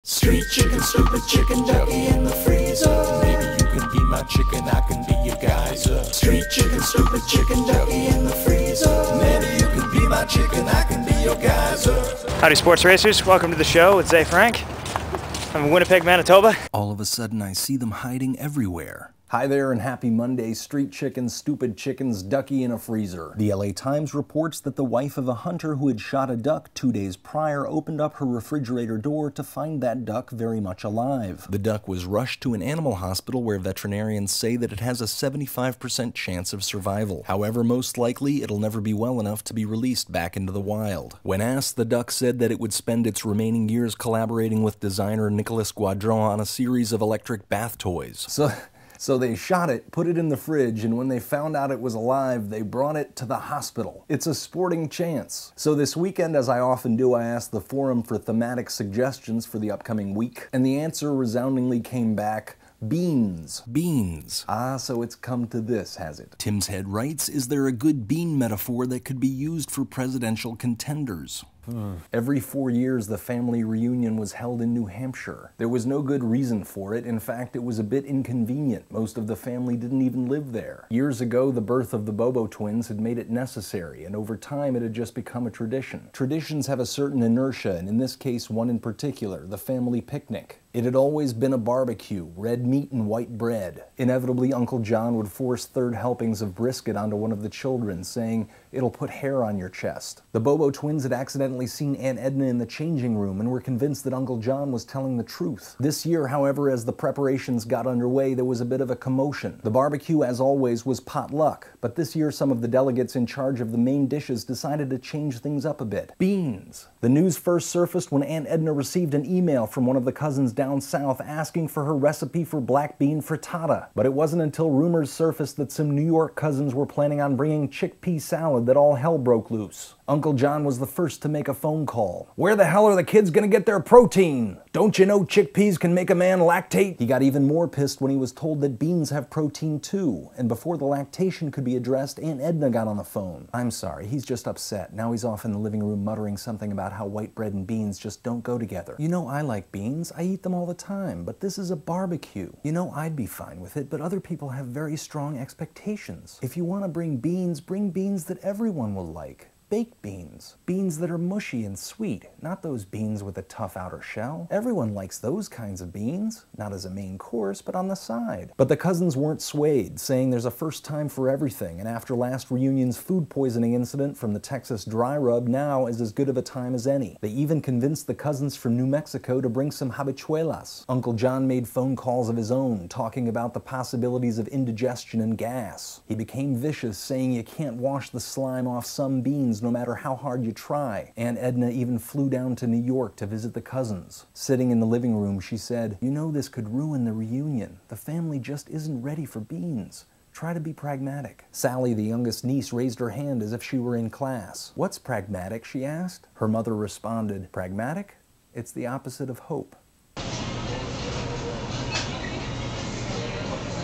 Street chicken, stupid chicken, ducky in the freezer. Maybe you can be my chicken, I can be your geyser. Street chicken, stupid chicken, ducky in the freezer. Maybe you can be my chicken, I can be your geyser. Howdy sports racers, welcome to the show. It's Zefrank. I'm in Winnipeg, Manitoba. All of a sudden I see them hiding everywhere. Hi there and happy Monday, street chickens, stupid chickens, ducky in a freezer. The LA Times reports that the wife of a hunter who had shot a duck 2 days prior opened up her refrigerator door to find that duck very much alive. The duck was rushed to an animal hospital where veterinarians say that it has a 75% chance of survival. However, most likely it'll never be well enough to be released back into the wild. When asked, the duck said that it would spend its remaining years collaborating with designer Nicolas Guadron on a series of electric bath toys. So they shot it, put it in the fridge, and when they found out it was alive, they brought it to the hospital. It's a sporting chance. So this weekend, as I often do, I asked the forum for thematic suggestions for the upcoming week, and the answer resoundingly came back, beans. Beans. Ah, so it's come to this, has it? Tim's Head writes, is there a good bean metaphor that could be used for presidential contenders? Every 4 years, the family reunion was held in New Hampshire. There was no good reason for it. In fact, it was a bit inconvenient. Most of the family didn't even live there. Years ago, the birth of the Bobo twins had made it necessary, and over time it had just become a tradition. Traditions have a certain inertia, and in this case, one in particular, the family picnic. It had always been a barbecue, red meat and white bread. Inevitably, Uncle John would force third helpings of brisket onto one of the children, saying, "It'll put hair on your chest." The Bobo twins had accidentally seen Aunt Edna in the changing room and were convinced that Uncle John was telling the truth. This year, however, as the preparations got underway, there was a bit of a commotion. The barbecue, as always, was potluck, but this year some of the delegates in charge of the main dishes decided to change things up a bit. Beans. The news first surfaced when Aunt Edna received an email from one of the cousins down south asking for her recipe for black bean frittata. But it wasn't until rumors surfaced that some New York cousins were planning on bringing chickpea salad that all hell broke loose. Uncle John was the first to make a phone call. Where the hell are the kids gonna get their protein? Don't you know chickpeas can make a man lactate? He got even more pissed when he was told that beans have protein too. And before the lactation could be addressed, Aunt Edna got on the phone. I'm sorry, he's just upset. Now he's off in the living room muttering something about how white bread and beans just don't go together. You know I like beans. I eat them all the time, but this is a barbecue. You know I'd be fine with it, but other people have very strong expectations. If you want to bring beans that everyone will like. Baked beans. Beans that are mushy and sweet, not those beans with a tough outer shell. Everyone likes those kinds of beans, not as a main course, but on the side. But the cousins weren't swayed, saying there's a first time for everything, and after last reunion's food poisoning incident from the Texas dry rub, now is as good of a time as any. They even convinced the cousins from New Mexico to bring some habichuelas. Uncle John made phone calls of his own, talking about the possibilities of indigestion and gas. He became vicious, saying you can't wash the slime off some beans no matter how hard you try. Aunt Edna even flew down to New York to visit the cousins. Sitting in the living room, she said, "You know this could ruin the reunion. The family just isn't ready for beans. Try to be pragmatic." Sally, the youngest niece, raised her hand as if she were in class. "What's pragmatic?" she asked. Her mother responded, "Pragmatic? It's the opposite of hope."